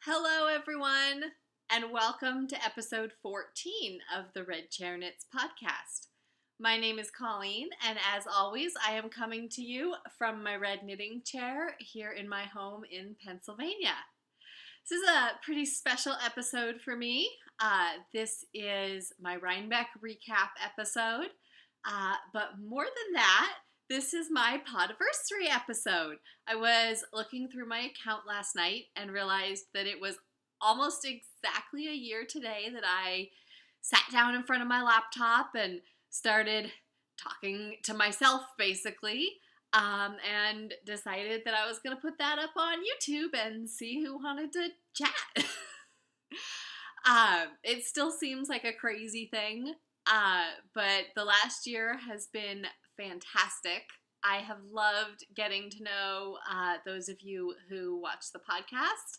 Hello, everyone, and welcome to episode 14 of the Red Chair Knits podcast. My name is Colleen, and as always, I am coming to you from my red knitting chair here in my home in Pennsylvania. This is a pretty special episode for me. This is my Rhinebeck recap episode, but more than that, this is my Podiversary episode. I was looking through my account last night and realized that it was almost exactly a year today that I sat down in front of my laptop and started talking to myself, basically, and decided that I was going to put that up on YouTube and see who wanted to chat. It still seems like a crazy thing, but the last year has been fantastic. I have loved getting to know those of you who watch the podcast.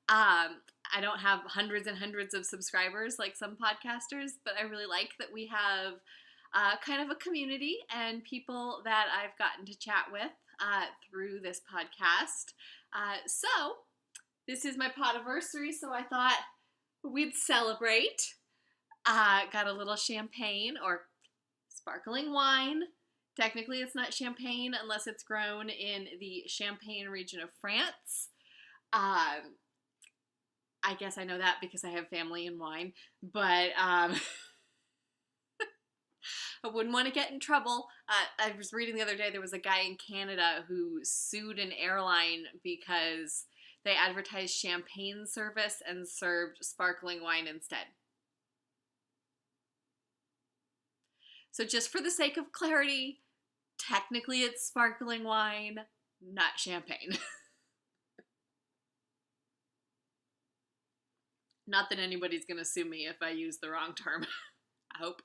I don't have hundreds and hundreds of subscribers like some podcasters, but I really like that we have kind of a community and people that I've gotten to chat with through this podcast. So this is my Podiversary, so I thought we'd celebrate. Got a little champagne or sparkling wine. Technically, it's not champagne unless it's grown in the Champagne region of France. I guess I know that because I have family in wine, but I wouldn't want to get in trouble. I was reading the other day there was a guy in Canada who sued an airline because they advertised champagne service and served sparkling wine instead. So just for the sake of clarity, technically it's sparkling wine, not champagne. Not that anybody's going to sue me if I use the wrong term. I hope.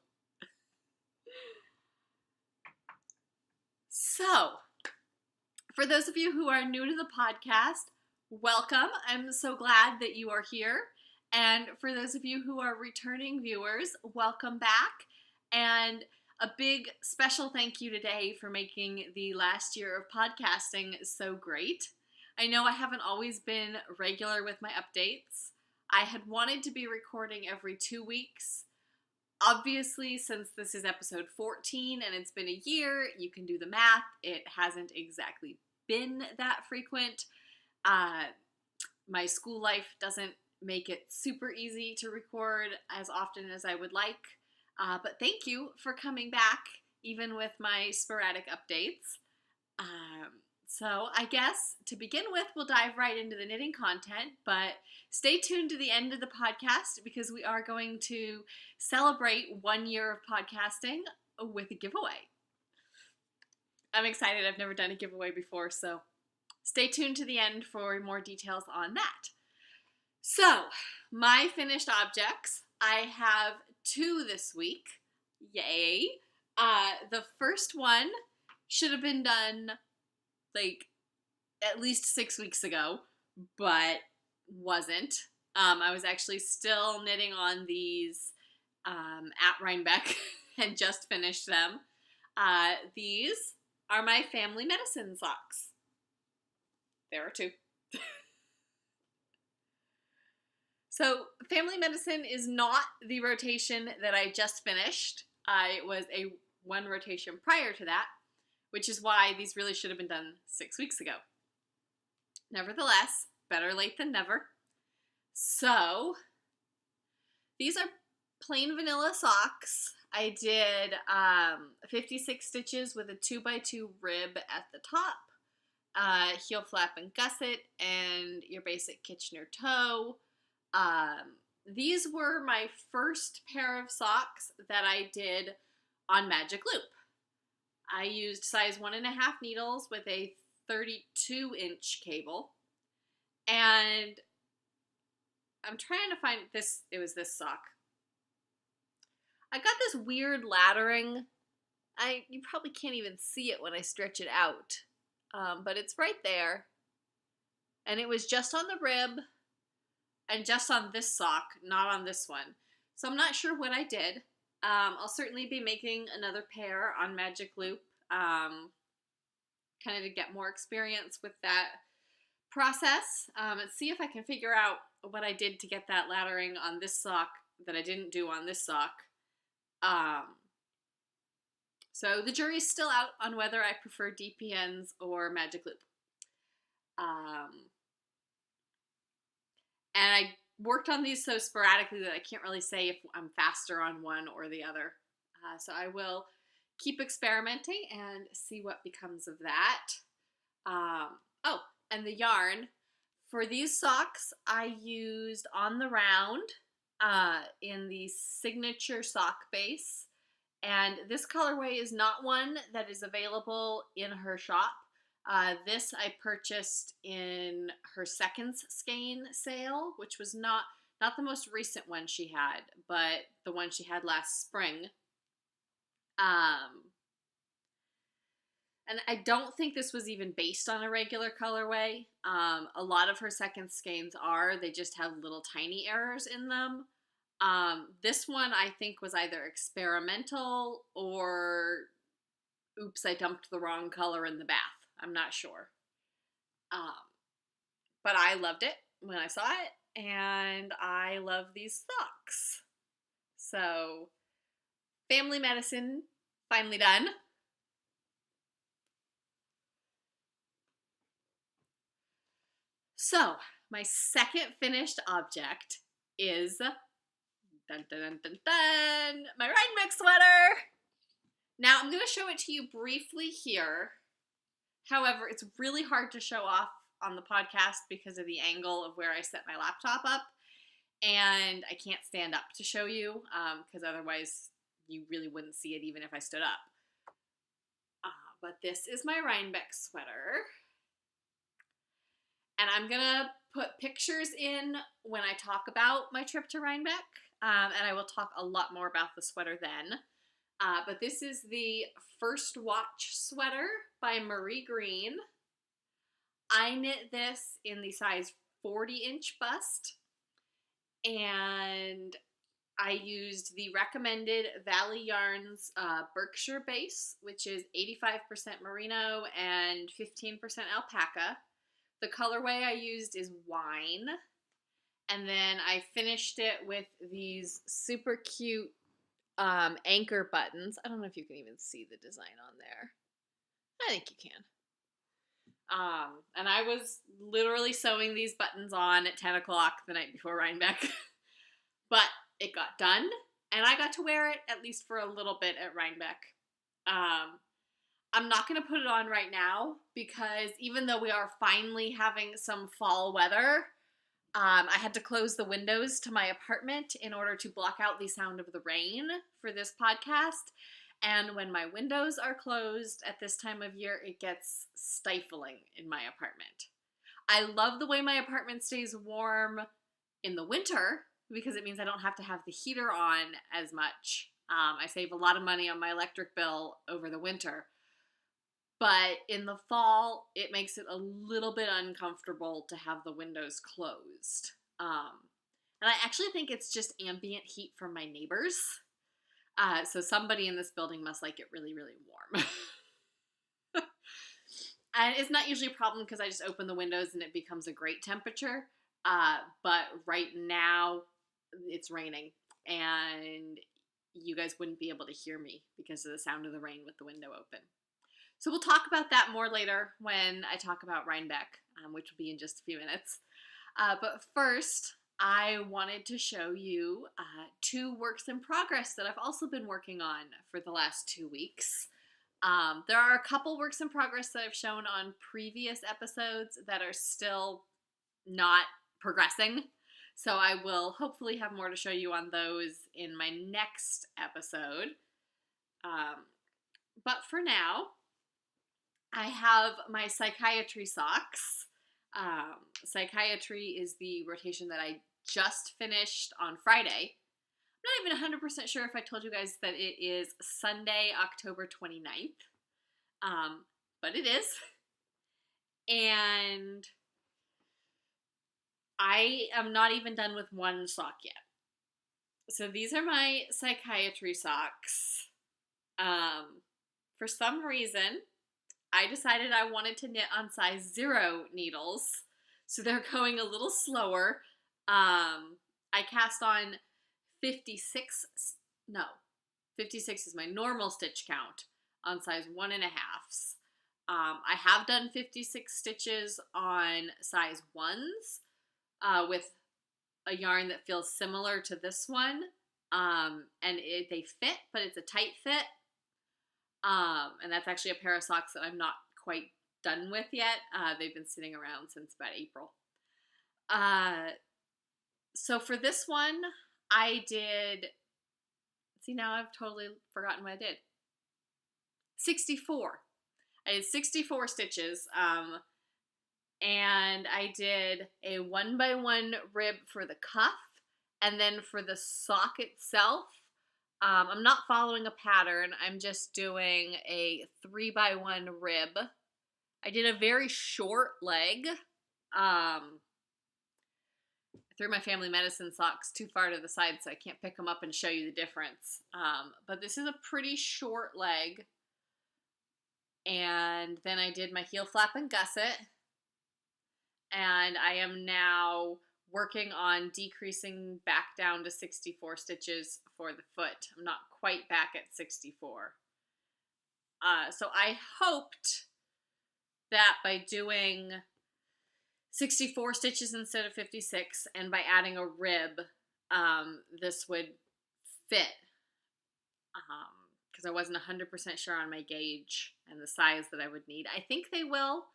So, for those of you who are new to the podcast, welcome. I'm so glad that you are here. And for those of you who are returning viewers, welcome back. And a big special thank you today for making the last year of podcasting so great. I know I haven't always been regular with my updates. I had wanted to be recording every 2 weeks. Obviously, since this is episode 14 and it's been a year, you can do the math. It hasn't exactly been that frequent. My school life doesn't make it super easy to record as often as I would like. But thank you for coming back, even with my sporadic updates. So I guess to begin with, we'll dive right into the knitting content, but stay tuned to the end of the podcast because we are going to celebrate 1 year of podcasting with a giveaway. I'm excited. I've never done a giveaway before, so stay tuned to the end for more details on that. So, my finished objects, I have 2 this week. Yay. The first one should have been done like at least 6 weeks ago, but wasn't. I was actually still knitting on these at Rhinebeck and just finished them. These are my family medicine socks. There are 2. So, family medicine is not the rotation that I just finished. It was a 1 rotation prior to that, which is why these really should have been done 6 weeks ago. Nevertheless, better late than never. So, these are plain vanilla socks. I did 56 stitches with a 2x2 rib at the top, heel flap and gusset, and your basic Kitchener toe. These were my first pair of socks that I did on Magic Loop. I used size 1.5 needles with a 32-inch cable, and I'm trying to find this. It was this sock. I got this weird laddering. You probably can't even see it when I stretch it out, but it's right there, and it was just on the rib and just on this sock, not on this one. So I'm not sure what I did. I'll certainly be making another pair on Magic Loop, kind of to get more experience with that process. Let's see if I can figure out what I did to get that laddering on this sock that I didn't do on this sock. So the jury's still out on whether I prefer DPNs or magic loop. And I worked on these so sporadically that I can't really say if I'm faster on one or the other. So I will keep experimenting and see what becomes of that. Oh, and the yarn. For these socks, I used On the Round in the signature sock base. And this colorway is not one that is available in her shop. This I purchased in her second skein sale, which was not the most recent one she had, but the one she had last spring. And I don't think this was even based on a regular colorway. A lot of her second skeins are. They just have little tiny errors in them. This one I think was either experimental or oops, I dumped the wrong color in the bath. I'm not sure. But I loved it when I saw it, and I love these socks. So, family medicine finally done. So, my second finished object is dun, dun, dun, dun, dun, my Rhinebeck sweater. Now, I'm going to show it to you briefly here. However, it's really hard to show off on the podcast because of the angle of where I set my laptop up, and I can't stand up to show you because otherwise you really wouldn't see it even if I stood up. But this is my Rhinebeck sweater. And I'm going to put pictures in when I talk about my trip to Rhinebeck, and I will talk a lot more about the sweater then. But this is the First Watch sweater by Marie Green. I knit this in the size 40-inch bust, and I used the recommended Valley Yarns Berkshire base, which is 85% merino and 15% alpaca. The colorway I used is wine, and then I finished it with these super cute anchor buttons. I don't know if you can even see the design on there. I think you can. And I was literally sewing these buttons on at 10 o'clock the night before Rhinebeck. But it got done, and I got to wear it at least for a little bit at Rhinebeck. I'm not going to put it on right now because even though we are finally having some fall weather, I had to close the windows to my apartment in order to block out the sound of the rain for this podcast. And when my windows are closed at this time of year, it gets stifling in my apartment. I love the way my apartment stays warm in the winter because it means I don't have to have the heater on as much. I save a lot of money on my electric bill over the winter. But in the fall, it makes it a little bit uncomfortable to have the windows closed. And I actually think it's just ambient heat from my neighbors. So somebody in this building must like it really, really warm. And it's not usually a problem because I just open the windows and it becomes a great temperature. But right now, it's raining. And you guys wouldn't be able to hear me because of the sound of the rain with the window open. So we'll talk about that more later when I talk about Rhinebeck, which will be in just a few minutes. But first, I wanted to show you two works in progress that I've also been working on for the last 2 weeks. There are a couple works in progress that I've shown on previous episodes that are still not progressing. So I will hopefully have more to show you on those in my next episode. But for now, I have my psychiatry socks. Psychiatry is the rotation that I just finished on Friday. I'm not even 100% sure if I told you guys that it is Sunday, October 29th. But it is. And I am not even done with one sock yet. So these are my psychiatry socks. For some reason, I decided I wanted to knit on size 0 needles so they're going a little slower. I cast on 56, no, 56 is my normal stitch count on size 1.5. I have done 56 stitches on size 1s with a yarn that feels similar to this one, and they fit, but it's a tight fit, and that's actually a pair of socks that I'm not quite done with yet. They've been sitting around since about April. So for this one, I did, see, now I've totally forgotten what I did. 64. I did 64 stitches, and I did a 1x1 rib for the cuff, and then for the sock itself, I'm not following a pattern. I'm just doing a 3x1 rib. I did a very short leg. I threw my family medicine socks too far to the side, so I can't pick them up and show you the difference. But this is a pretty short leg. And then I did my heel flap and gusset. And I am now working on decreasing back down to 64 stitches for the foot. I'm not quite back at 64. So I hoped that by doing 64 stitches instead of 56 and by adding a rib, this would fit. Because I wasn't 100% sure on my gauge and the size that I would need. I think they will.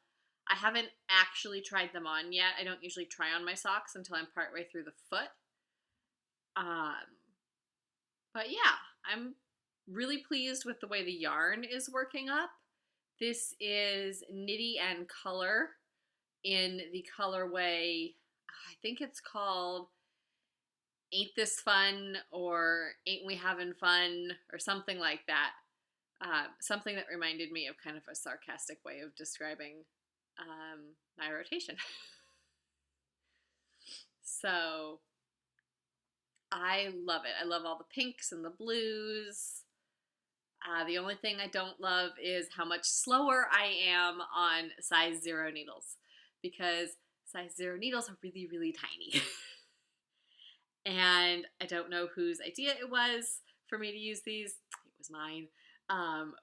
I haven't actually tried them on yet. I don't usually try on my socks until I'm partway through the foot. But yeah, I'm really pleased with the way the yarn is working up. This is KNITTYANDCOLOR in the colorway, I think it's called Ain't This Fun, or Ain't We Having Fun, or something like that. Something that reminded me of kind of a sarcastic way of describing my rotation. So I love it. I love all the pinks and the blues. The only thing I don't love is how much slower I am on size 0 needles, because size 0 needles are really, really tiny. And I don't know whose idea it was for me to use these. It was mine.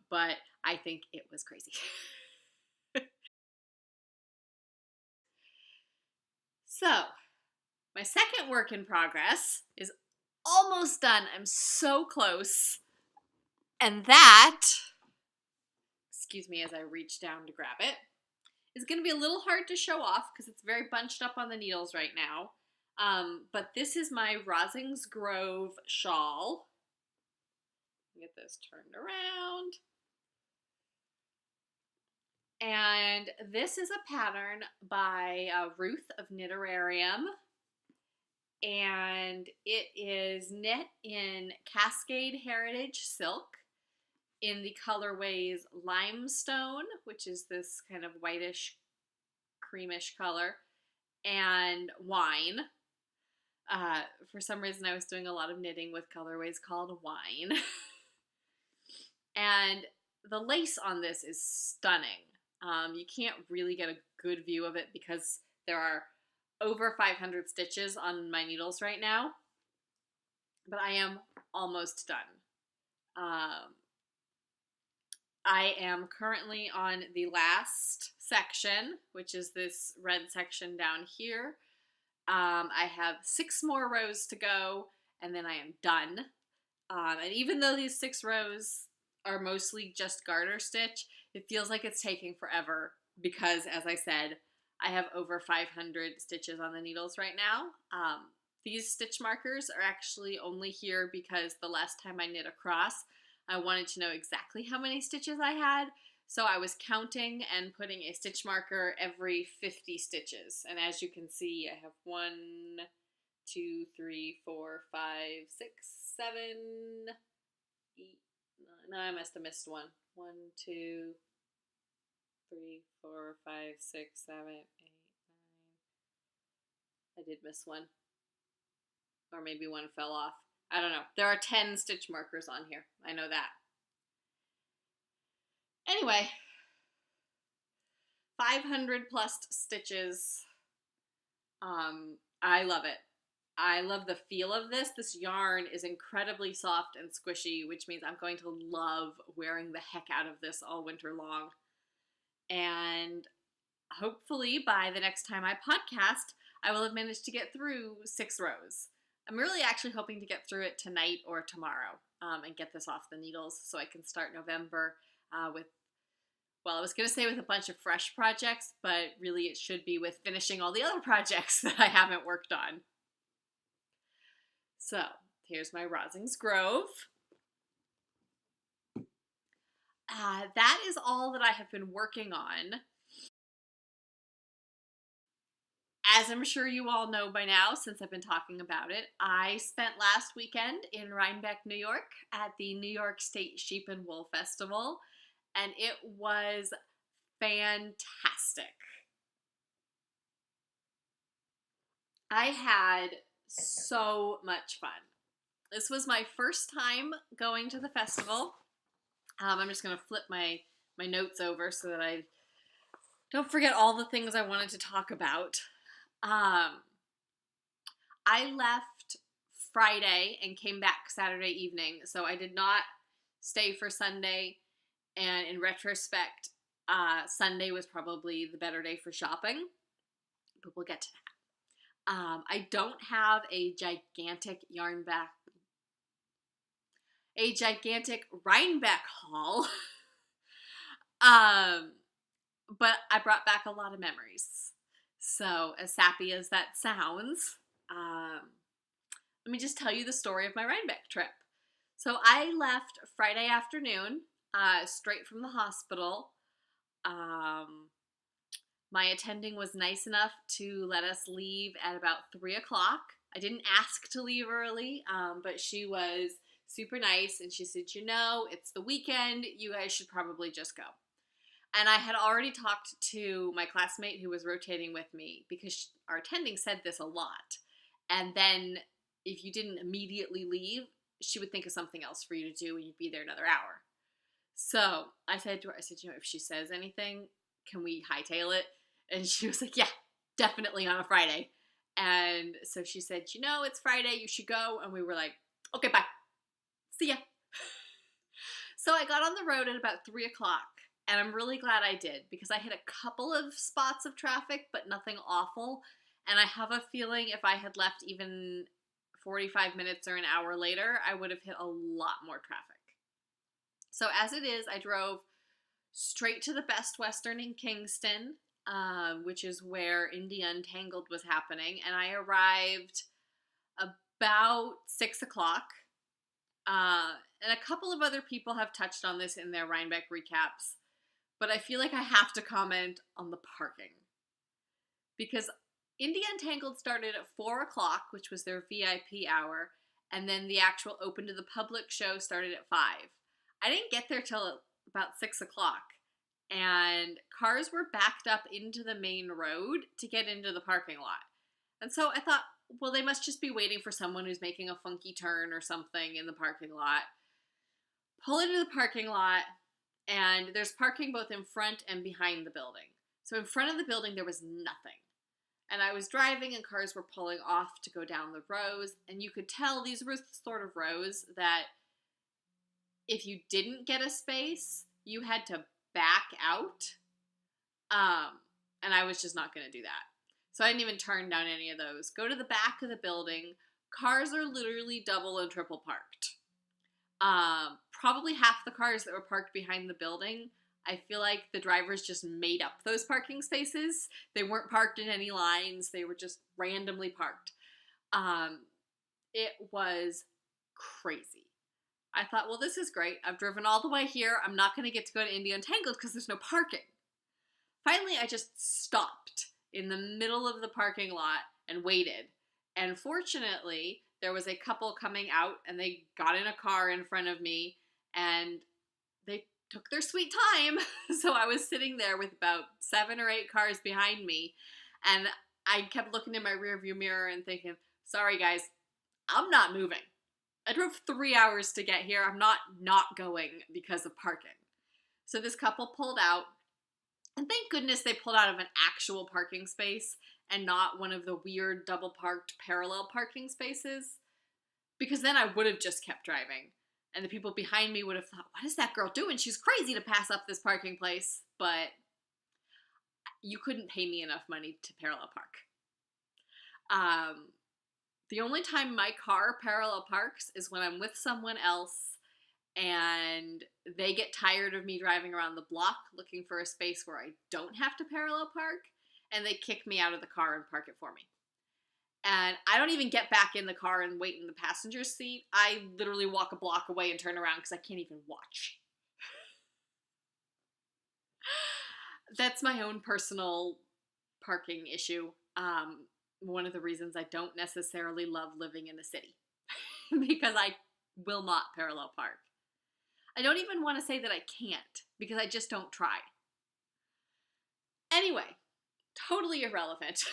But I think it was crazy. So, my second work in progress is almost done. I'm so close. And that, excuse me as I reach down to grab it, is going to be a little hard to show off because it's very bunched up on the needles right now. But this is my Rosings Grove shawl. Get this turned around. And this is a pattern by Ruth of KNITTERARIUM. And it is knit in Cascade Heritage Silk in the colorways Limestone, which is this kind of whitish, creamish color, and Wine. For some reason, I was doing a lot of knitting with colorways called Wine. And the lace on this is stunning. You can't really get a good view of it because there are over 500 stitches on my needles right now, but I am almost done. I am currently on the last section, which is this red section down here. I have 6 more rows to go, and then I am done. And even though these 6 rows are mostly just garter stitch, it feels like it's taking forever because, as I said, I have over 500 stitches on the needles right now. These stitch markers are actually only here because the last time I knit across, I wanted to know exactly how many stitches I had. So I was counting and putting a stitch marker every 50 stitches. And as you can see, I have 1, 2, 3, 4, 5, 6, 7, 8, 9. No, I must have missed one. 1, 2, 3, 4, 5, 6, 7, 8, 9. I did miss one. Or maybe one fell off. I don't know. There are 10 stitch markers on here. I know that. Anyway, 500 plus stitches I love it. I love the feel of this. This yarn is incredibly soft and squishy, which means I'm going to love wearing the heck out of this all winter long. And hopefully by the next time I podcast, I will have managed to get through 6 rows. I'm really actually hoping to get through it tonight or tomorrow and get this off the needles so I can start November with, well, I was going to say with a bunch of fresh projects, but really it should be with finishing all the other projects that I haven't worked on. So here's my Rosings Grove. That is all that I have been working on. As I'm sure you all know by now, since I've been talking about it, I spent last weekend in Rhinebeck, New York at the New York State Sheep and Wool Festival, and it was fantastic. I had so much fun. This was my first time going to the festival. I'm just going to flip my notes over so that I don't forget all the things I wanted to talk about. I left Friday and came back Saturday evening, so I did not stay for Sunday, and in retrospect, Sunday was probably the better day for shopping, but we'll get to that. I don't have a gigantic Rhinebeck haul, but I brought back a lot of memories. So, as sappy as that sounds, let me just tell you the story of my Rhinebeck trip. So, I left Friday afternoon, straight from the hospital. My attending was nice enough to let us leave at about 3 o'clock. I didn't ask to leave early, but she was super nice, and she said, you know, it's the weekend, you guys should probably just go. And I had already talked to my classmate who was rotating with me because our attending said this a lot. And then if you didn't immediately leave, she would think of something else for you to do and you'd be there another hour. So I said to her, you know, if she says anything, can we hightail it? And she was like, yeah, definitely on a Friday. And so she said, you know, it's Friday, you should go. And we were like, okay, bye. See ya. So I got on the road at about 3 o'clock. And I'm really glad I did because I hit a couple of spots of traffic, but nothing awful. And I have a feeling if I had left even 45 minutes or an hour later, I would have hit a lot more traffic. So as it is, I drove straight to the Best Western in Kingston, which is where Indie Untangled was happening. And I arrived about 6 o'clock. And a couple of other people have touched on this in their Rhinebeck recaps. But I feel like I have to comment on the parking. Because Indie Untangled started at 4 o'clock, which was their VIP hour, and then the actual open to the public show started at 5. I didn't get there till about 6 o'clock, and cars were backed up into the main road to get into the parking lot. And so I thought, well, they must just be waiting for someone who's making a funky turn or something in the parking lot. Pull into the parking lot, and there's parking both in front and behind the building. So in front of the building, there was nothing. And I was driving, and cars were pulling off to go down the rows, and you could tell these were the sort of rows that if you didn't get a space, you had to back out. And I was just not going to do that. So I didn't even turn down any of those. Go to the back of the building. Cars are literally double and triple parked. Probably half the cars that were parked behind the building, I feel like the drivers just made up those parking spaces. They weren't parked in any lines. They were just randomly parked. It was crazy. I thought, well, this is great. I've driven all the way here. I'm not going to get to go to Indie Untangled because there's no parking. Finally, I just stopped in the middle of the parking lot and waited. And fortunately, there was a couple coming out, and they got in a car in front of me, and they took their sweet time. So I was sitting there with about 7 or 8 cars behind me, and I kept looking in my rearview mirror and thinking, sorry guys, I'm not moving. I drove 3 hours to get here. I'm not going because of parking. So this couple pulled out, and thank goodness they pulled out of an actual parking space and not one of the weird double parked parallel parking spaces, because then I would have just kept driving. And the people behind me would have thought, what is that girl doing? She's crazy to pass up this parking place. But you couldn't pay me enough money to parallel park. The only time my car parallel parks is when I'm with someone else and they get tired of me driving around the block looking for a space where I don't have to parallel park, and they kick me out of the car and park it for me. And I don't even get back in the car and wait in the passenger seat. I literally walk a block away and turn around because I can't even watch. That's my own personal parking issue. One of the reasons I don't necessarily love living in a city, because I will not parallel park. I don't even want to say that I can't, because I just don't try. Anyway, totally irrelevant.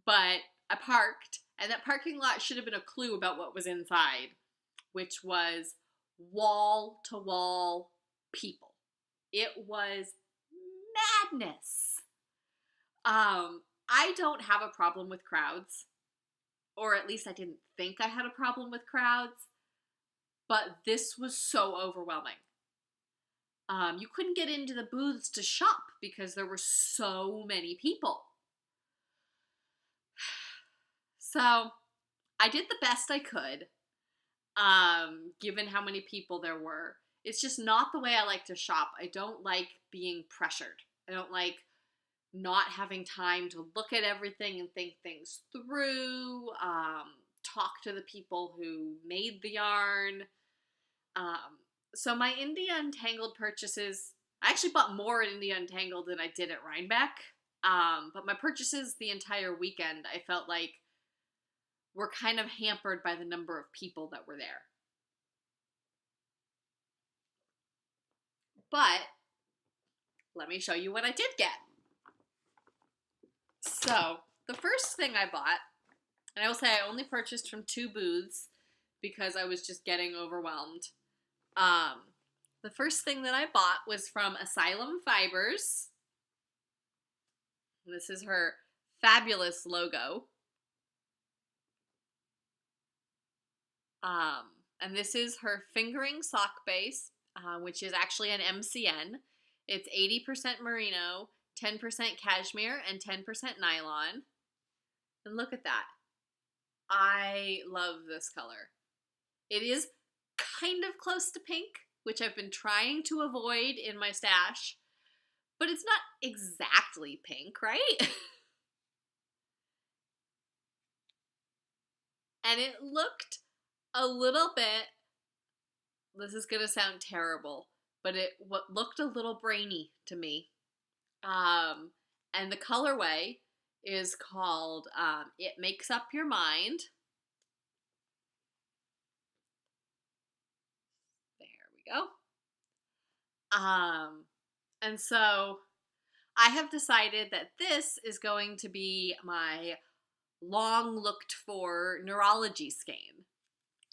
But I parked, and that parking lot should have been a clue about what was inside, which was wall-to-wall people. It was madness. I don't have a problem with crowds, or at least I didn't think I had a problem with crowds, but this was so overwhelming. You couldn't get into the booths to shop because there were so many people. So I did the best I could, given how many people there were. It's just not the way I like to shop. I don't like being pressured. I don't like not having time to look at everything and think things through, talk to the people who made the yarn. So my India Untangled purchases, I actually bought more at India Untangled than I did at Rhinebeck. But my purchases the entire weekend, I felt like, were kind of hampered by the number of people that were there. But let me show you what I did get. So the first thing I bought, and I will say I only purchased from 2 booths because I was just getting overwhelmed. The first thing that I bought was from Asylum Fibers. This is her fabulous logo. And this is her fingering sock base, which is actually an MCN. It's 80% merino, 10% cashmere, and 10% nylon. And look at that. I love this color. It is kind of close to pink, which I've been trying to avoid in my stash, but it's not exactly pink, right? And it looked a little bit, this is gonna sound terrible, but it looked a little brainy to me. And the colorway is called It Makes Up Your Mind. There we go. And so I have decided that this is going to be my long looked for neurology skein.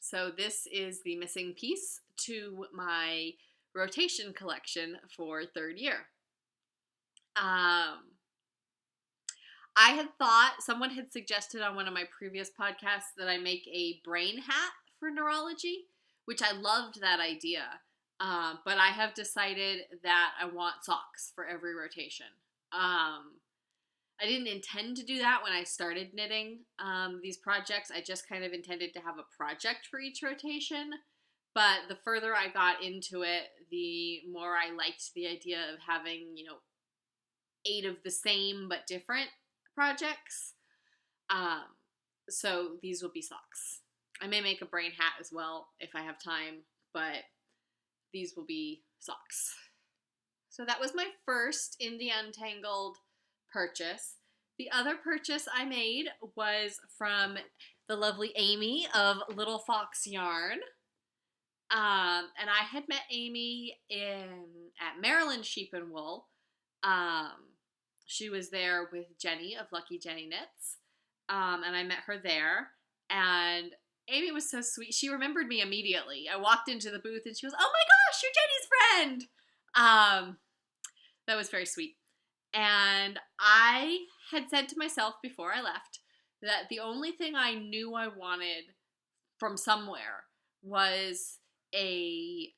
So this is the missing piece to my rotation collection for 3rd year. I had thought, someone had suggested on one of my previous podcasts that I make a brain hat for neurology, which I loved that idea. But I have decided that I want socks for every rotation. I didn't intend to do that when I started knitting these projects. I just kind of intended to have a project for each rotation. But the further I got into it, the more I liked the idea of having, 8 of the same but different projects. So these will be socks. I may make a brain hat as well if I have time, but these will be socks. So that was my first India Untangled purchase. The other purchase I made was from the lovely Amy of Little Fox Yarn. And I had met Amy at Maryland Sheep and Wool. She was there with Jenny of Lucky Jenny Knits. And I met her there. And Amy was so sweet. She remembered me immediately. I walked into the booth and she was, "Oh my gosh, you're Jenny's friend!" That was very sweet. And I had said to myself before I left that the only thing I knew I wanted from somewhere was a,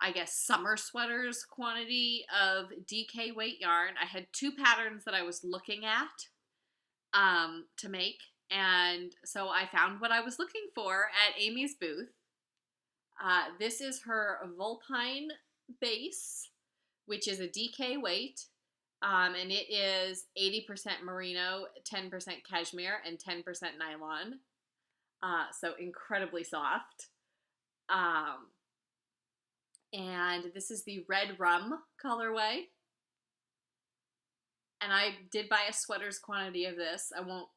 I guess, summer sweaters quantity of DK weight yarn. I had 2 patterns that I was looking at to make, and so I found what I was looking for at Amy's booth. This is her Vulpine base, which is a DK weight, and it is 80% merino, 10% cashmere, and 10% nylon. So incredibly soft. And this is the red rum colorway. And I did buy a sweater's quantity of this. I won't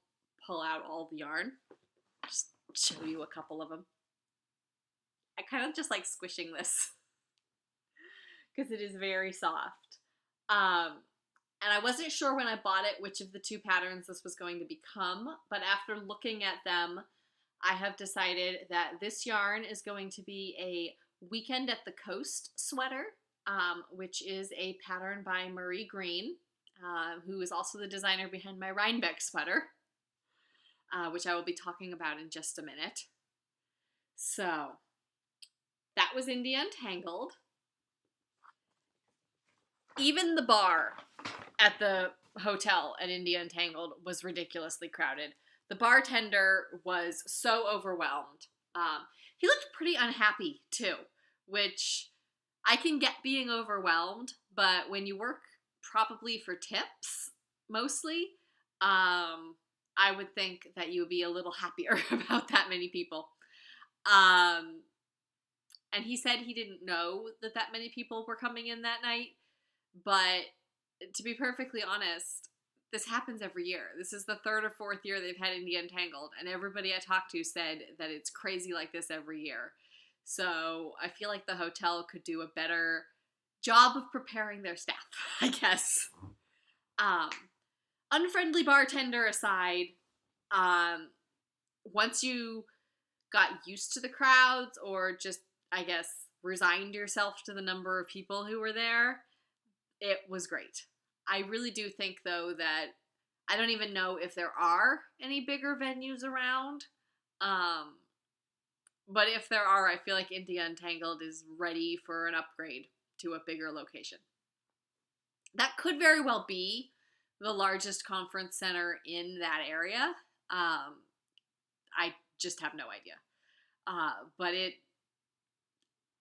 pull out all the yarn. Just show you a couple of them. I kind of just like squishing this because it is very soft. And I wasn't sure when I bought it which of the 2 patterns this was going to become, but after looking at them, I have decided that this yarn is going to be a Weekend at the Coast sweater, which is a pattern by Marie Green, who is also the designer behind my Rhinebeck sweater, which I will be talking about in just a minute. So that was India Untangled. Even the bar at the hotel at India Untangled was ridiculously crowded. The bartender was so overwhelmed. He looked pretty unhappy too, which I can get being overwhelmed, but when you work probably for tips, mostly, I would think that you would be a little happier about that many people. And he said he didn't know that many people were coming in that night, but to be perfectly honest, this happens every year. This is the 3rd or 4th year they've had India Untangled, and everybody I talked to said that it's crazy like this every year. So I feel like the hotel could do a better job of preparing their staff, I guess. Unfriendly bartender aside, once you got used to the crowds or just, I guess, resigned yourself to the number of people who were there, it was great. I really do think, though, that I don't even know if there are any bigger venues around. But if there are, I feel like India Untangled is ready for an upgrade to a bigger location. That could very well be the largest conference center in that area. I just have no idea. But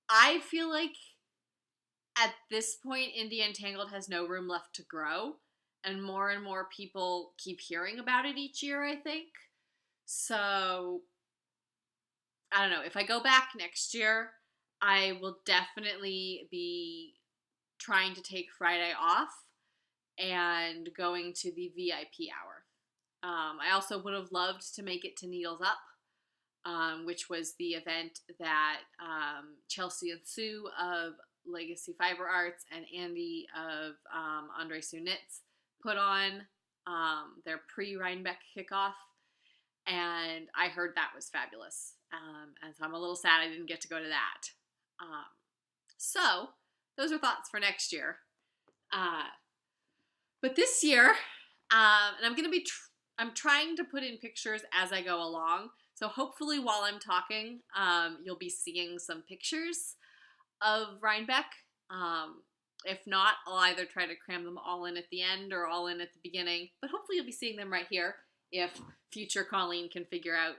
I feel like at this point, India Untangled has no room left to grow, and more people keep hearing about it each year, I think. So, I don't know. If I go back next year, I will definitely be trying to take Friday off and going to the VIP hour. I also would have loved to make it to Needles Up, which was the event that Chelsea and Sue of Legacy Fiber Arts and Andy of Andre Sue Knits put on their pre-Rhinebeck kickoff, and I heard that was fabulous, and so I'm a little sad I didn't get to go to that. So those are thoughts for next year, but this year, and I'm trying to put in pictures as I go along, so hopefully while I'm talking, you'll be seeing some pictures of Rhinebeck. If not, I'll either try to cram them all in at the end or all in at the beginning, but hopefully you'll be seeing them right here if future Colleen can figure out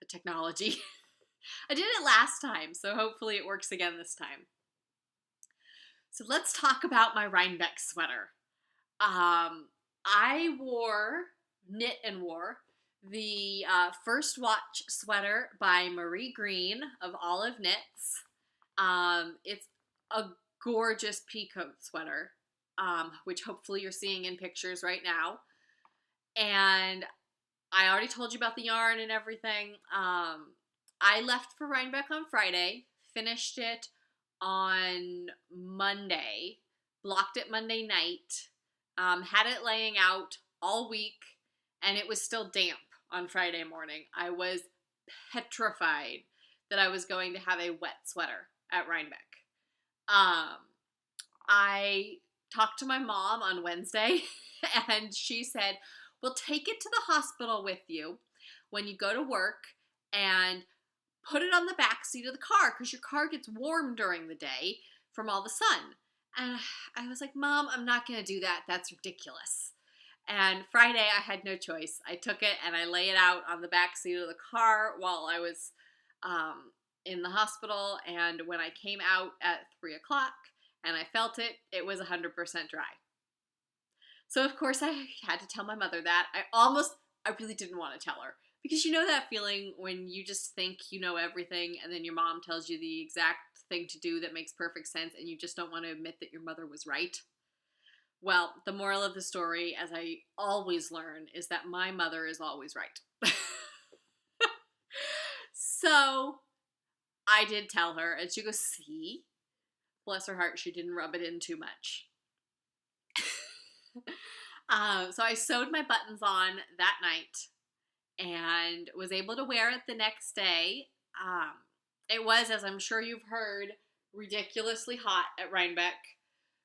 the technology. I did it last time, so hopefully it works again this time. So let's talk about my Rhinebeck sweater. I knit and wore the First Watch sweater by Marie Green of Olive Knits. It's a gorgeous peacoat sweater, which hopefully you're seeing in pictures right now. And I already told you about the yarn and everything. I left for Rhinebeck on Friday, finished it on Monday, blocked it Monday night, had it laying out all week, and it was still damp on Friday morning. I was petrified that I was going to have a wet sweater at Rhinebeck. I talked to my mom on Wednesday, and she said, well, take it to the hospital with you when you go to work and put it on the back seat of the car because your car gets warm during the day from all the sun. And I was like, Mom, I'm not going to do that. That's ridiculous. And Friday, I had no choice. I took it and I lay it out on the back seat of the car while I was in the hospital. And when I came out at 3 o'clock and I felt it, it was 100% dry. So, of course, I had to tell my mother that. I really didn't want to tell her. Because you know that feeling when you just think you know everything and then your mom tells you the exact thing to do that makes perfect sense and you just don't want to admit that your mother was right? Well, the moral of the story, as I always learn, is that my mother is always right. So I did tell her, and she goes, see? Bless her heart, she didn't rub it in too much. So I sewed my buttons on that night and was able to wear it the next day. It was, as I'm sure you've heard, ridiculously hot at Rhinebeck.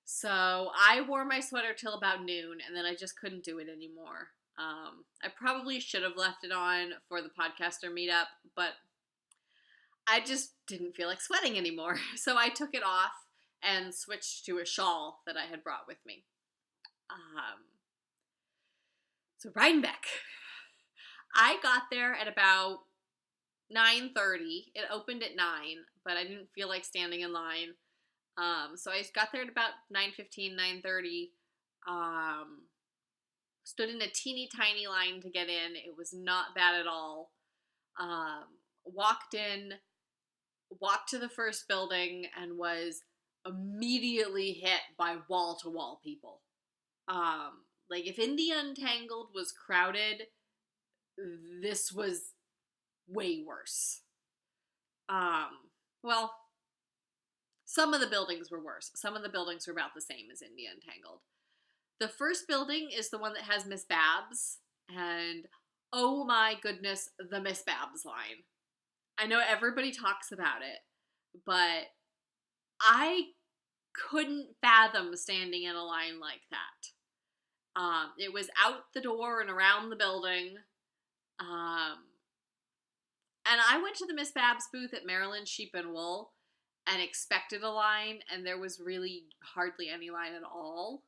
So I wore my sweater till about noon, and then I just couldn't do it anymore. I probably should have left it on for the podcaster meetup, but I just didn't feel like sweating anymore. So I took it off and switched to a shawl that I had brought with me. So Rhinebeck. I got there at about 9:30. It opened at 9, but I didn't feel like standing in line. So I got there at about 9:15, 9:30. Stood in a teeny tiny line to get in. It was not bad at all. Walked in, walked to the first building, and was immediately hit by wall-to-wall people. Like if In the Untangled was crowded, this was way worse. Well, some of the buildings were worse. Some of the buildings were about the same as In the Untangled. The first building is the one that has Miss Babs, and oh my goodness, the Miss Babs line. I know everybody talks about it, but I couldn't fathom standing in a line like that. It was out the door and around the building. And I went to the Miss Babs booth at Maryland Sheep and Wool and expected a line, and there was really hardly any line at all.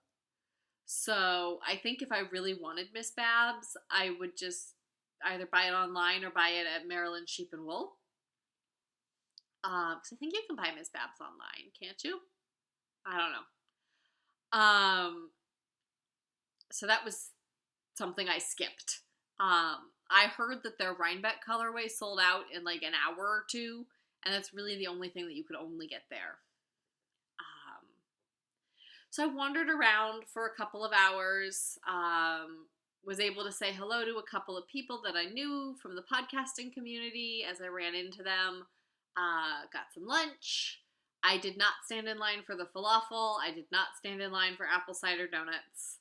So I think if I really wanted Miss Babs, I would just either buy it online or buy it at Maryland Sheep and Wool. Because I think you can buy Miss Babs online, can't you? I don't know. So that was something I skipped. I heard that their Rhinebeck colorway sold out in like an hour or two, and that's really the only thing that you could only get there. So I wandered around for a couple of hours, was able to say hello to a couple of people that I knew from the podcasting community as I ran into them, got some lunch. I did not stand in line for the falafel. I did not stand in line for apple cider donuts.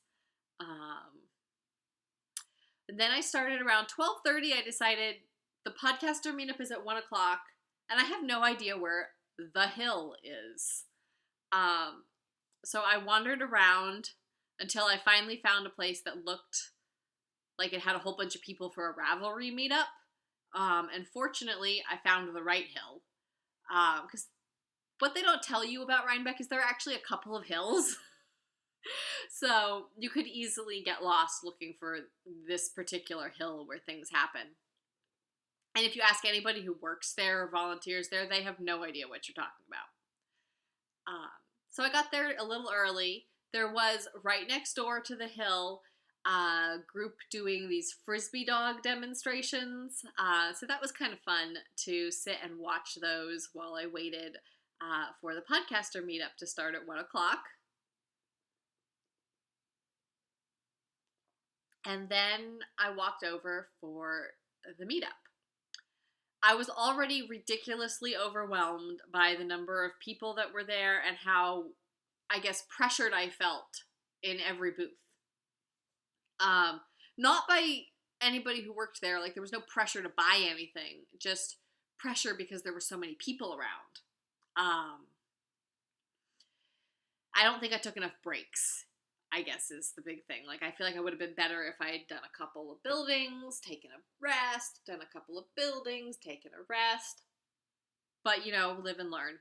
And then I started around 12:30. I decided the podcaster meetup is at 1 o'clock, and I have no idea where the hill is. So I wandered around until I finally found a place that looked like it had a whole bunch of people for a RAVELRY meetup. And fortunately, I found the right hill. Because what they don't tell you about Rhinebeck is there are actually a couple of hills. So you could easily get lost looking for this particular hill where things happen. And if you ask anybody who works there or volunteers there, they have no idea what you're talking about. So I got there a little early. There was right next door to the hill a group doing these frisbee dog demonstrations. So that was kind of fun to sit and watch those while I waited for the podcaster meetup to start at 1 o'clock. And then I walked over for the meetup. I was already ridiculously overwhelmed by the number of people that were there and how, I guess, pressured I felt in every booth. Not by anybody who worked there, like there was no pressure to buy anything, just pressure because there were so many people around. I don't think I took enough breaks, I guess is the big thing. Like, I feel like I would have been better if I had done a couple of buildings, taken a rest, done a couple of buildings, taken a rest. But, live and learn.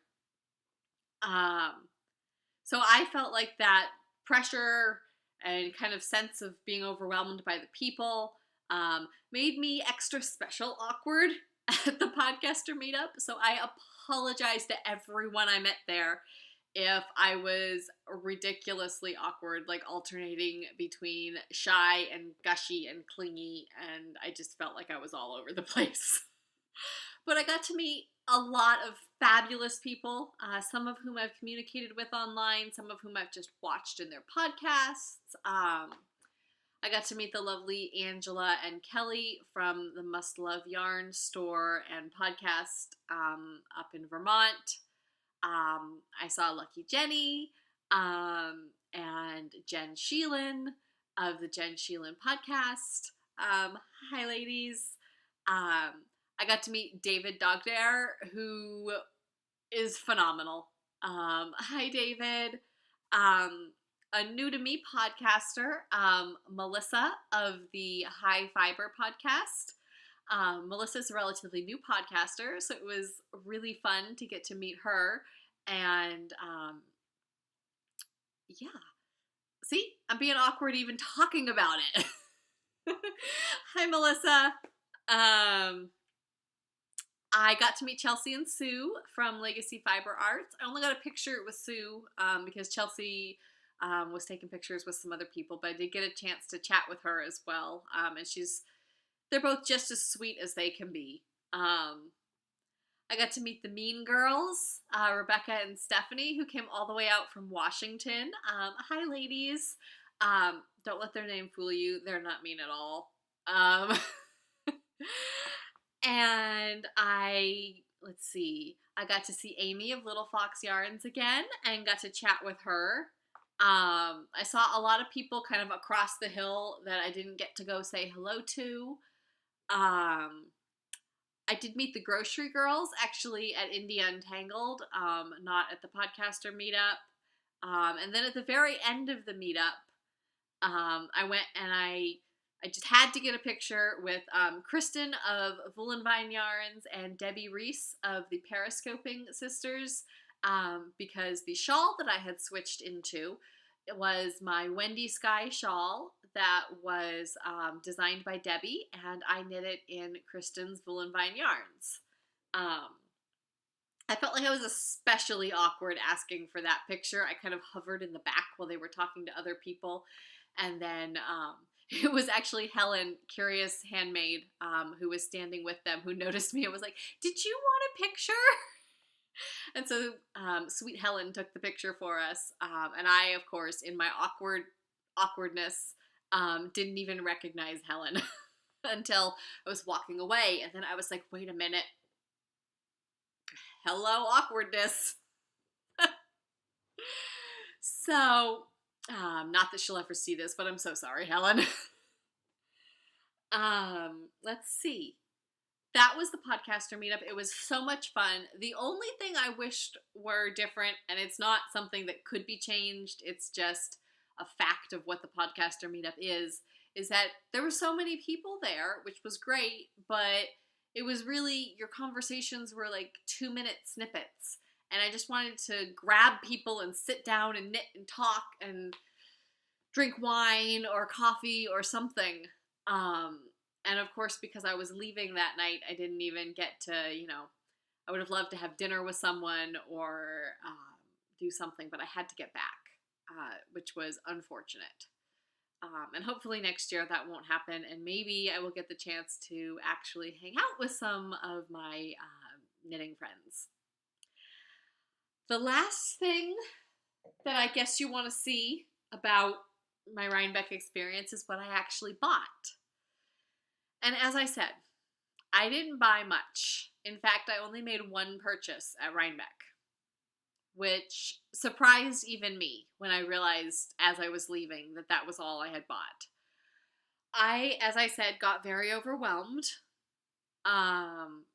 So I felt like that pressure and kind of sense of being overwhelmed by the people made me extra special awkward at the podcaster meetup. So I apologize to everyone I met there if I was ridiculously awkward, like alternating between shy and gushy and clingy, and I just felt like I was all over the place. But I got to meet a lot of fabulous people, some of whom I've communicated with online, some of whom I've just watched in their podcasts. I got to meet the lovely Angela and Kelly from the Must Love Yarn store and podcast up in Vermont. I saw Lucky Jenny and Jen Sheelan of the Jen Sheelan podcast. Hi, ladies. I got to meet David Dogdare, who is phenomenal. Hi, David. A new to me podcaster, Melissa of the High Fiber podcast. Melissa's a relatively new podcaster, so it was really fun to get to meet her. And yeah. See, I'm being awkward even talking about it. Hi, Melissa. I got to meet Chelsea and Sue from Legacy Fiber Arts. I only got a picture with Sue because Chelsea was taking pictures with some other people, but I did get a chance to chat with her as well. And they're both just as sweet as they can be. I got to meet the Mean Girls, Rebecca and Stephanie, who came all the way out from Washington. Hi, ladies. Don't let their name fool you. They're not mean at all. And I got to see Amy of Little Fox Yarns again and got to chat with her. I saw a lot of people kind of across the hill that I didn't get to go say hello to. I did meet the grocery girls actually at India Untangled, not at the podcaster meetup. And then at the very end of the meetup, I went and I just had to get a picture with Kristen of Woolenvine Yarns and Debbie Reese of the Periscoping Sisters because the shawl that I had switched into was my Wendy Sky shawl that was designed by Debbie, and I knit it in Kristen's Woolenvine Yarns. I felt like I was especially awkward asking for that picture. I kind of hovered in the back while they were talking to other people, and then it was actually Helen, Curious Handmaid, who was standing with them, who noticed me and was like, "Did you want a picture?" And so sweet Helen took the picture for us, and I, of course, in my awkwardness, didn't even recognize Helen until I was walking away, and then I was like, wait a minute. Hello, awkwardness. So, not that she'll ever see this, but I'm so sorry, Helen. Let's see. That was the podcaster meetup. It was so much fun. The only thing I wished were different, and it's not something that could be changed, it's just a fact of what the podcaster meetup is that there were so many people there, which was great, but it was really, your conversations were like 2-minute snippets. And I just wanted to grab people and sit down and knit and talk and drink wine or coffee or something. And of course, because I was leaving that night, I didn't even get to, I would have loved to have dinner with someone or do something, but I had to get back, which was unfortunate. And hopefully next year that won't happen, and maybe I will get the chance to actually hang out with some of my knitting friends. The last thing that I guess you want to see about my Rhinebeck experience is what I actually bought. And as I said, I didn't buy much. In fact, I only made one purchase at Rhinebeck, which surprised even me when I realized as I was leaving that that was all I had bought. I, as I said, got very overwhelmed, and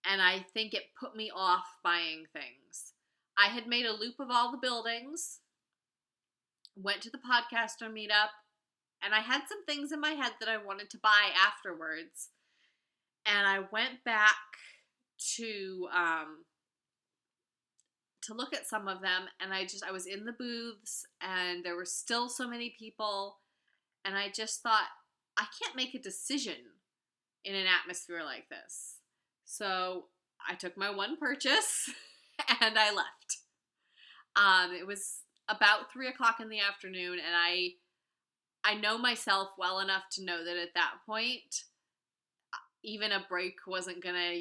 I think it put me off buying things. I had made a loop of all the buildings, went to the podcaster meetup, and I had some things in my head that I wanted to buy afterwards. And I went back to look at some of them, and I was in the booths, and there were still so many people, and I just thought, I can't make a decision in an atmosphere like this. So I took my one purchase and I left. It was about 3 o'clock in the afternoon, and I know myself well enough to know that at that point, even a break wasn't gonna,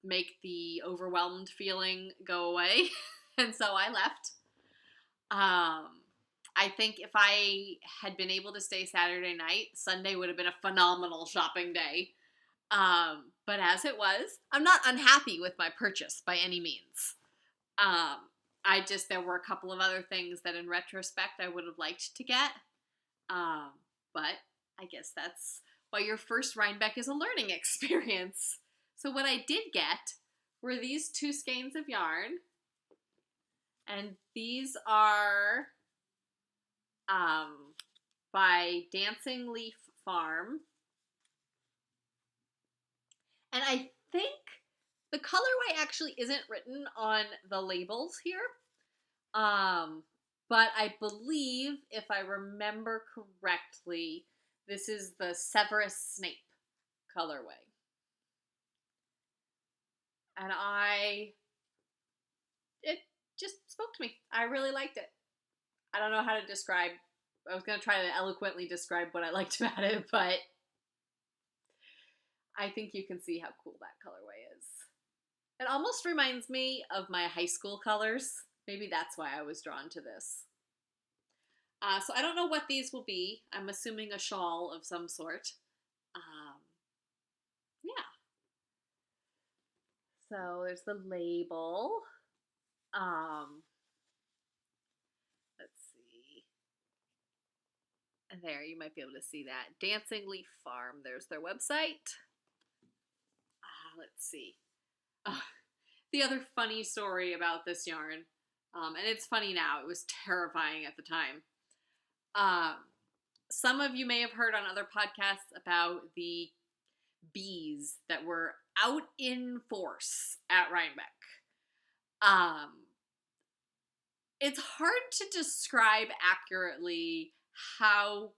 make the overwhelmed feeling go away. And so I left. I think if I had been able to stay Saturday night, Sunday would have been a phenomenal shopping day. But as it was, I'm not unhappy with my purchase by any means. There were a couple of other things that in retrospect I would have liked to get. But I guess that's why your first Rhinebeck is a learning experience. So what I did get were these 2 skeins of yarn. And these are by Dancing Leaf Farm. And I think the colorway actually isn't written on the labels here. But I believe, if I remember correctly, this is the Severus Snape colorway. And it just spoke to me. I really liked it. I don't know how to describe. I was going to try to eloquently describe what I liked about it, but I think you can see how cool that colorway is. It almost reminds me of my high school colors. Maybe that's why I was drawn to this. So I don't know what these will be. I'm assuming a shawl of some sort. Yeah. So there's the label. Let's see. There, you might be able to see that. Dancing Leaf Farm. There's their website. Let's see. The other funny story about this yarn, and it's funny now, it was terrifying at the time. Some of you may have heard on other podcasts about the bees that were out in force at Rhinebeck. It's hard to describe accurately how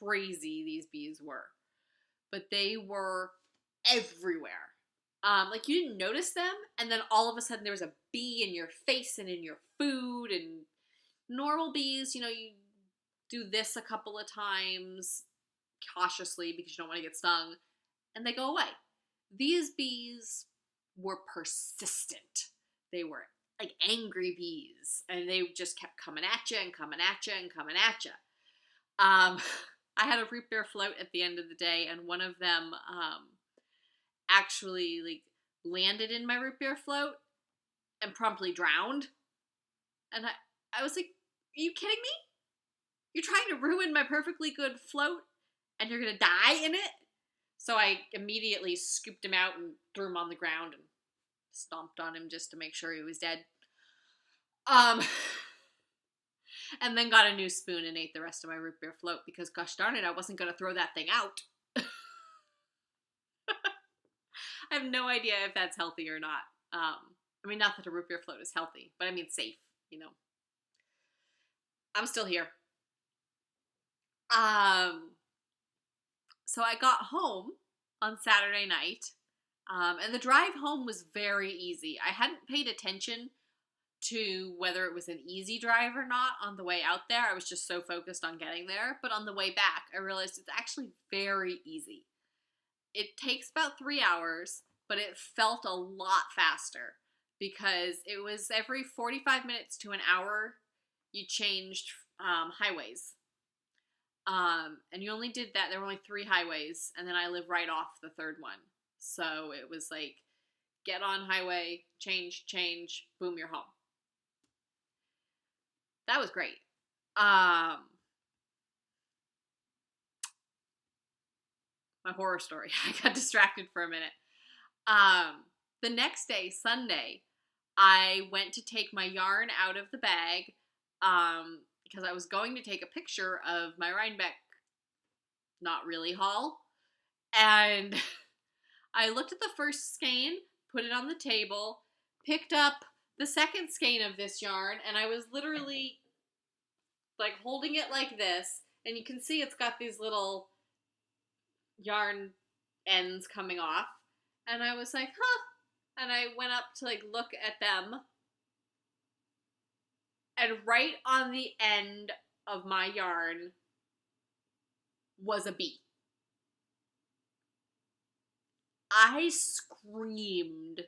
crazy these bees were, but they were everywhere. Like you didn't notice them, and then all of a sudden there was a bee in your face and in your food. And normal bees, you do this a couple of times cautiously because you don't want to get stung, and they go away. These bees were persistent. They were like angry bees, and they just kept coming at you and coming at you and coming at you. I had a root beer float at the end of the day, and one of them actually landed in my root beer float and promptly drowned. And I was like, are you kidding me? You're trying to ruin my perfectly good float and you're gonna die in it? So I immediately scooped him out and threw him on the ground and stomped on him just to make sure he was dead. And then got a new spoon and ate the rest of my root beer float because, gosh darn it, I wasn't going to throw that thing out. I have no idea if that's healthy or not. Not that a root beer float is healthy, but I mean safe, I'm still here. So I got home on Saturday night, and the drive home was very easy. I hadn't paid attention to whether it was an easy drive or not on the way out there. I was just so focused on getting there. But on the way back, I realized it's actually very easy. It takes about 3 hours, but it felt a lot faster because it was every 45 minutes to an hour you changed highways. And you only did that. There were only 3 highways, and then I live right off the 3rd one. So it was like, get on highway, change, boom, you're home. That was great. My horror story. I got distracted for a minute. The next day, Sunday, I went to take my yarn out of the bag because I was going to take a picture of my Rhinebeck not really haul, and I looked at the first skein, put it on the table, picked up the second skein of this yarn, and I was literally like holding it like this, and you can see it's got these little yarn ends coming off, and I was like, huh, and I went up to like look at them, and right on the end of my yarn was a bee. I screamed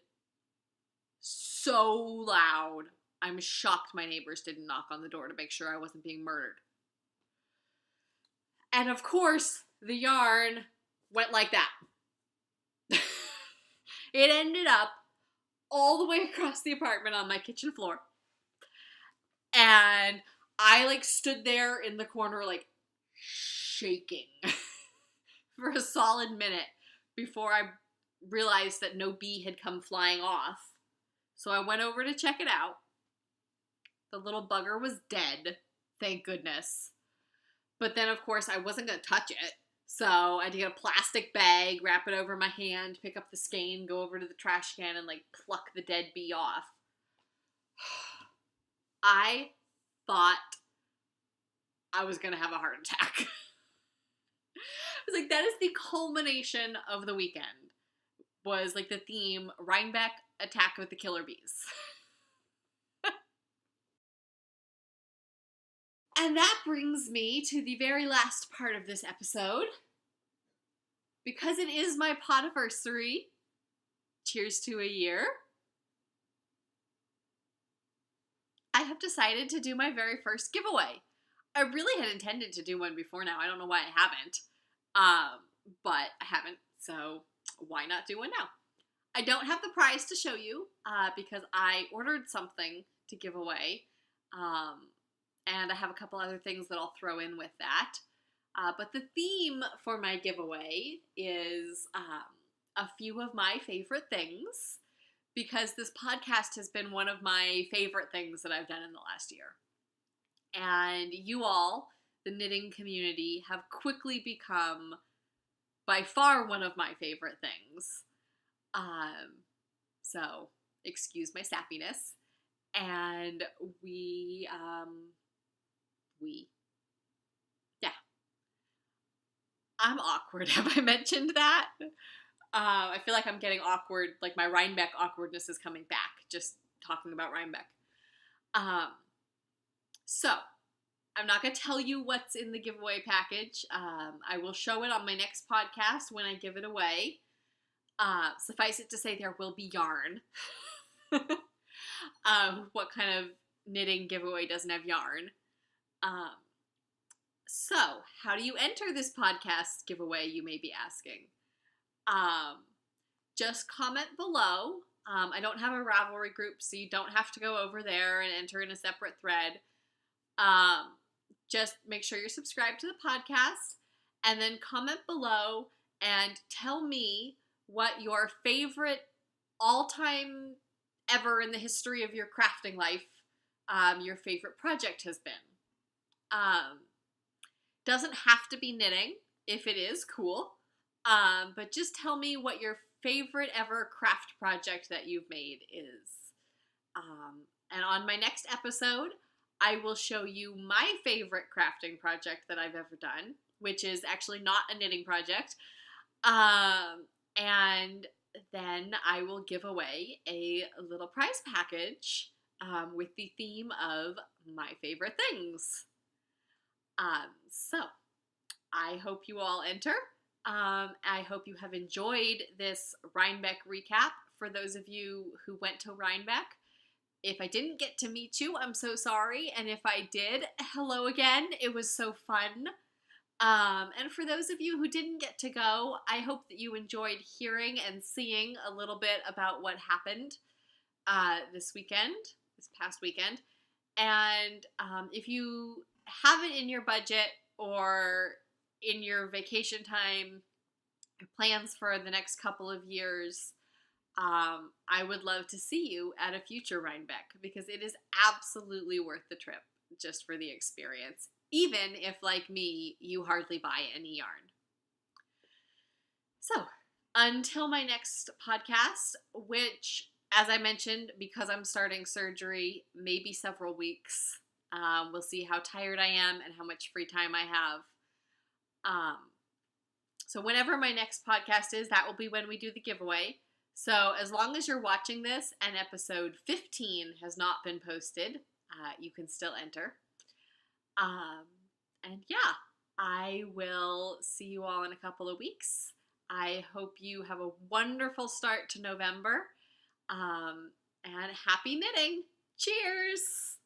so loud. I'm shocked my neighbors didn't knock on the door to make sure I wasn't being murdered. And of course, the yarn went like that. It ended up all the way across the apartment on my kitchen floor. And I like stood there in the corner like shaking for a solid minute before I realized that no bee had come flying off. So I went over to check it out. The little bugger was dead, thank goodness. But then, of course, I wasn't going to touch it. So I had to get a plastic bag, wrap it over my hand, pick up the skein, go over to the trash can, and like pluck the dead bee off. I thought I was going to have a heart attack. I was like, that is the culmination of the weekend. Was like the theme, Rhinebeck Attack with the Killer Bees. And that brings me to the very last part of this episode. Because it is my Podiversary, cheers to a year, I have decided to do my very first giveaway. I really had intended to do one before now. I don't know why I haven't. But I haven't, so why not do one now? I don't have the prize to show you because I ordered something to give away. And I have a couple other things that I'll throw in with that. But the theme for my giveaway is a few of my favorite things, because this podcast has been one of my favorite things that I've done in the last year. And you all, the knitting community, have quickly become by far one of my favorite things. So excuse my sappiness. And I'm awkward. Have I mentioned that? I feel like I'm getting awkward, like my Rhinebeck awkwardness is coming back, just talking about Rhinebeck. So, I'm not going to tell you what's in the giveaway package. I will show it on my next podcast when I give it away. Suffice it to say, there will be yarn. What kind of knitting giveaway doesn't have yarn? So, how do you enter this podcast giveaway, you may be asking? Just comment below. I don't have a Ravelry group, so you don't have to go over there and enter in a separate thread. Just make sure you're subscribed to the podcast, and then comment below and tell me what your favorite all-time ever in the history of your crafting life, your favorite project has been. Doesn't have to be knitting. If it is, cool. But just tell me what your favorite ever craft project that you've made is. And on my next episode, I will show you my favorite crafting project that I've ever done, which is actually not a knitting project. And then I will give away a little prize package with the theme of my favorite things. So I hope you all enter. I hope you have enjoyed this Rhinebeck recap. For those of you who went to Rhinebeck, if I didn't get to meet you, I'm so sorry. And if I did, hello again. It was so fun. And for those of you who didn't get to go, I hope that you enjoyed hearing and seeing a little bit about what happened this past weekend. And if you have it in your budget or in your vacation time, your plans for the next couple of years, I would love to see you at a future Rhinebeck, because it is absolutely worth the trip. just for the experience, even if, like me, you hardly buy any yarn. So, until my next podcast, which, as I mentioned, because I'm starting surgery, maybe several weeks. We'll see how tired I am and how much free time I have. So whenever my next podcast is, that will be when we do the giveaway. So as long as you're watching this and episode 15 has not been posted, you can still enter. And yeah, I will see you all in a couple of weeks. I hope you have a wonderful start to November. And happy knitting! Cheers!